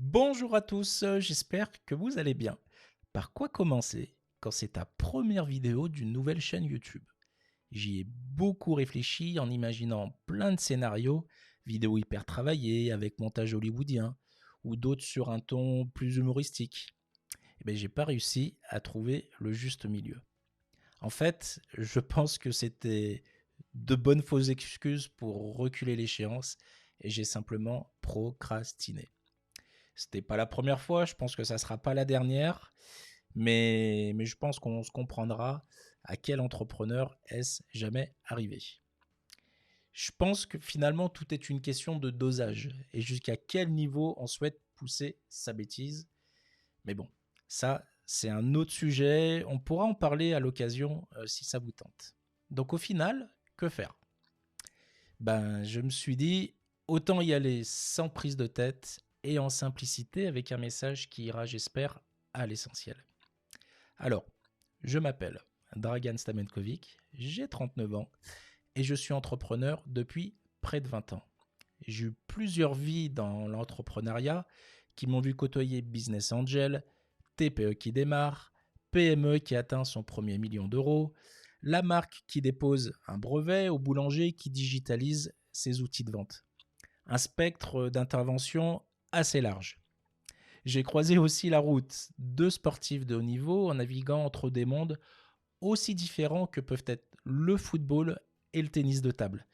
Bonjour à tous, j'espère que vous allez bien. Par quoi commencer quand c'est ta première vidéo d'une nouvelle chaîne YouTube? J'y ai beaucoup réfléchi en imaginant plein de scénarios, vidéos hyper travaillées avec montage hollywoodien ou d'autres sur un ton plus humoristique. Et bien, j'ai pas réussi à trouver le juste milieu. En fait, je pense que c'était de bonnes fausses excuses pour reculer l'échéance et j'ai simplement procrastiné. C'était pas la première fois, je pense que ça sera pas la dernière, mais je pense qu'on se comprendra à quel entrepreneur est-ce jamais arrivé. Je pense que finalement tout est une question de dosage et jusqu'à quel niveau on souhaite pousser sa bêtise. Mais bon, ça c'est un autre sujet, on pourra en parler à l'occasion si ça vous tente. Donc au final, que faire? Ben, je me suis dit, autant y aller sans prise de tête et en simplicité avec un message qui ira, j'espère, à l'essentiel. Alors, je m'appelle Dragan Stamenkovic, j'ai 39 ans et je suis entrepreneur depuis près de 20 ans. J'ai eu plusieurs vies dans l'entrepreneuriat qui m'ont vu côtoyer business angel, TPE qui démarre, PME qui atteint son premier million d'euros, la marque qui dépose un brevet au boulanger qui digitalise ses outils de vente. Un spectre d'intervention assez large. J'ai croisé aussi la route de sportifs de haut niveau en naviguant entre des mondes aussi différents que peuvent être le football et le tennis de table.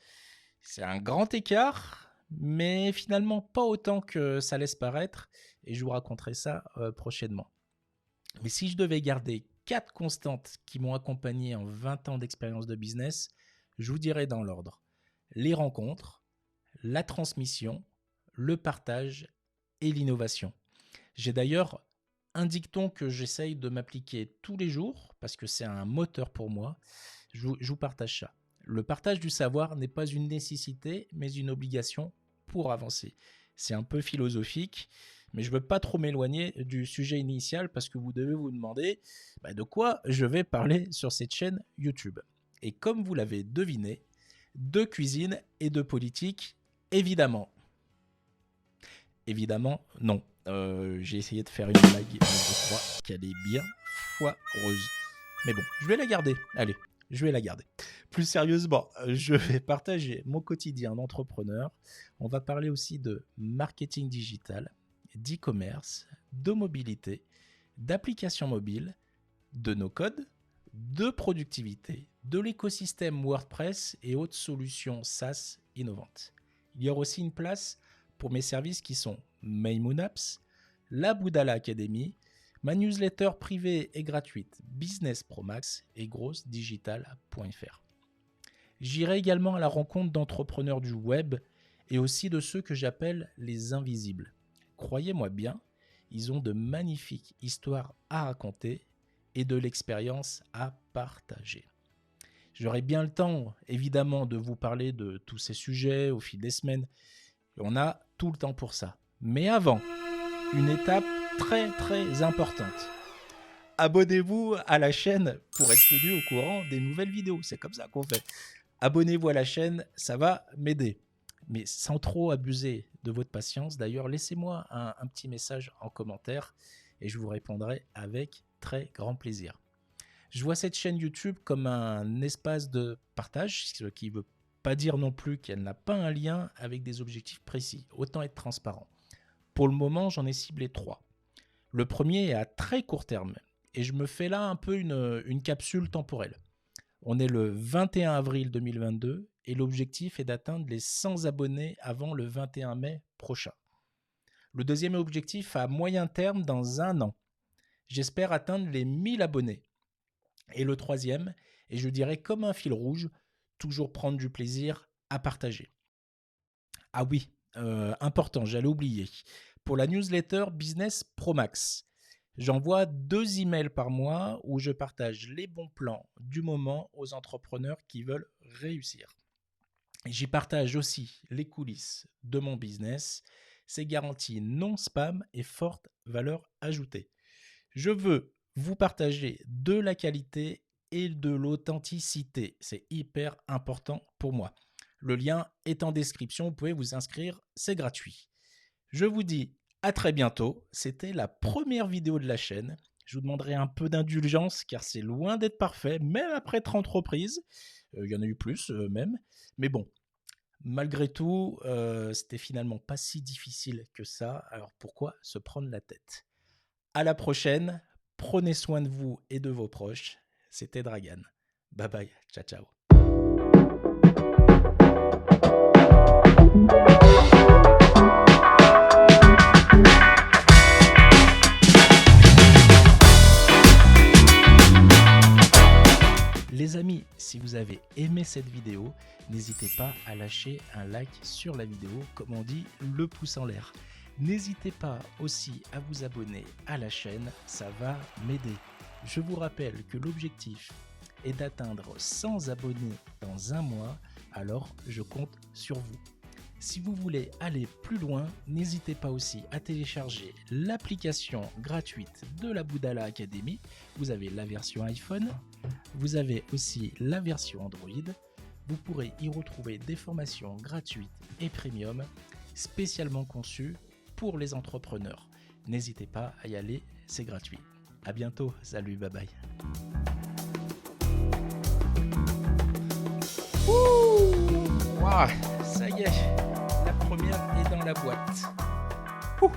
C'est un grand écart, mais finalement pas autant que ça laisse paraître, et je vous raconterai ça prochainement. Mais si je devais garder 4 constantes qui m'ont accompagné en 20 ans d'expérience de business, je vous dirais dans l'ordre. Les rencontres, la transmission, le partage et l'innovation. J'ai d'ailleurs un dicton que j'essaye de m'appliquer tous les jours parce que c'est un moteur pour moi. Je vous partage ça. Le partage du savoir n'est pas une nécessité, mais une obligation pour avancer. C'est un peu philosophique, mais je ne veux pas trop m'éloigner du sujet initial parce que vous devez vous demander de quoi je vais parler sur cette chaîne YouTube. Et comme vous l'avez deviné, de cuisine et de politique, évidemment. Évidemment, non. J'ai essayé de faire une blague, mais je crois qu'elle est bien foireuse. Mais bon, je vais la garder. Allez, je vais la garder. Plus sérieusement, je vais partager mon quotidien d'entrepreneur. On va parler aussi de marketing digital, d'e-commerce, de mobilité, d'applications mobiles, de nos codes, de productivité, de l'écosystème WordPress et autres solutions SaaS innovantes. Il y aura aussi une place pour mes services qui sont Maymoon Apps, la Boudala Academy, ma newsletter privée et gratuite Business Pro Max et grossedigital.fr. J'irai également à la rencontre d'entrepreneurs du web et aussi de ceux que j'appelle les invisibles. Croyez-moi bien, ils ont de magnifiques histoires à raconter et de l'expérience à partager. J'aurai bien le temps, évidemment, de vous parler de tous ces sujets au fil des semaines. On a tout le temps pour ça. Mais avant, une étape très très importante. Abonnez-vous à la chaîne pour être tenu au courant des nouvelles vidéos. C'est comme ça qu'on fait. Abonnez-vous à la chaîne, ça va m'aider. Mais sans trop abuser de votre patience, d'ailleurs, laissez-moi un petit message en commentaire et je vous répondrai avec très grand plaisir. Je vois cette chaîne YouTube comme un espace de partage, ce qui ne veut pas dire non plus qu'elle n'a pas un lien avec des objectifs précis. Autant être transparent. Pour le moment, j'en ai ciblé 3. Le premier est à très court terme et je me fais là un peu une capsule temporelle. On est le 21 avril 2022 et l'objectif est d'atteindre les 100 abonnés avant le 21 mai prochain. Le deuxième objectif à moyen terme dans un an. J'espère atteindre les 1000 abonnés. Et le troisième, et je dirais comme un fil rouge, toujours prendre du plaisir à partager. Ah oui, important, j'allais oublier. Pour la newsletter Business Pro Max, j'envoie 2 emails par mois où je partage les bons plans du moment aux entrepreneurs qui veulent réussir. J'y partage aussi les coulisses de mon business. C'est garanti non spam et forte valeur ajoutée. Je veux vous partager de la qualité et de l'authenticité. C'est hyper important pour moi. Le lien est en description, vous pouvez vous inscrire, c'est gratuit. Je vous dis À très bientôt. C'était la première vidéo de la chaîne. Je vous demanderai un peu d'indulgence car c'est loin d'être parfait, même après 30 reprises. Il y en a eu plus même. Mais bon, malgré tout, c'était finalement pas si difficile que ça. Alors pourquoi se prendre la tête? À la prochaine. Prenez soin de vous et de vos proches. C'était Dragan. Bye bye. Ciao, ciao. Les amis, si vous avez aimé cette vidéo, n'hésitez pas à lâcher un like sur la vidéo, comme on dit, le pouce en l'air. N'hésitez pas aussi à vous abonner à la chaîne, ça va m'aider. Je vous rappelle que l'objectif est d'atteindre 100 abonnés dans un mois, alors je compte sur vous. Si vous voulez aller plus loin, n'hésitez pas aussi à télécharger l'application gratuite de la Boudala Academy. Vous avez la version iPhone, vous avez aussi la version Android. Vous pourrez y retrouver des formations gratuites et premium, spécialement conçues pour les entrepreneurs. N'hésitez pas à y aller, c'est gratuit. À bientôt, salut, bye bye. Ouh, wow, ça y est, la première est dans la boîte. Ouh.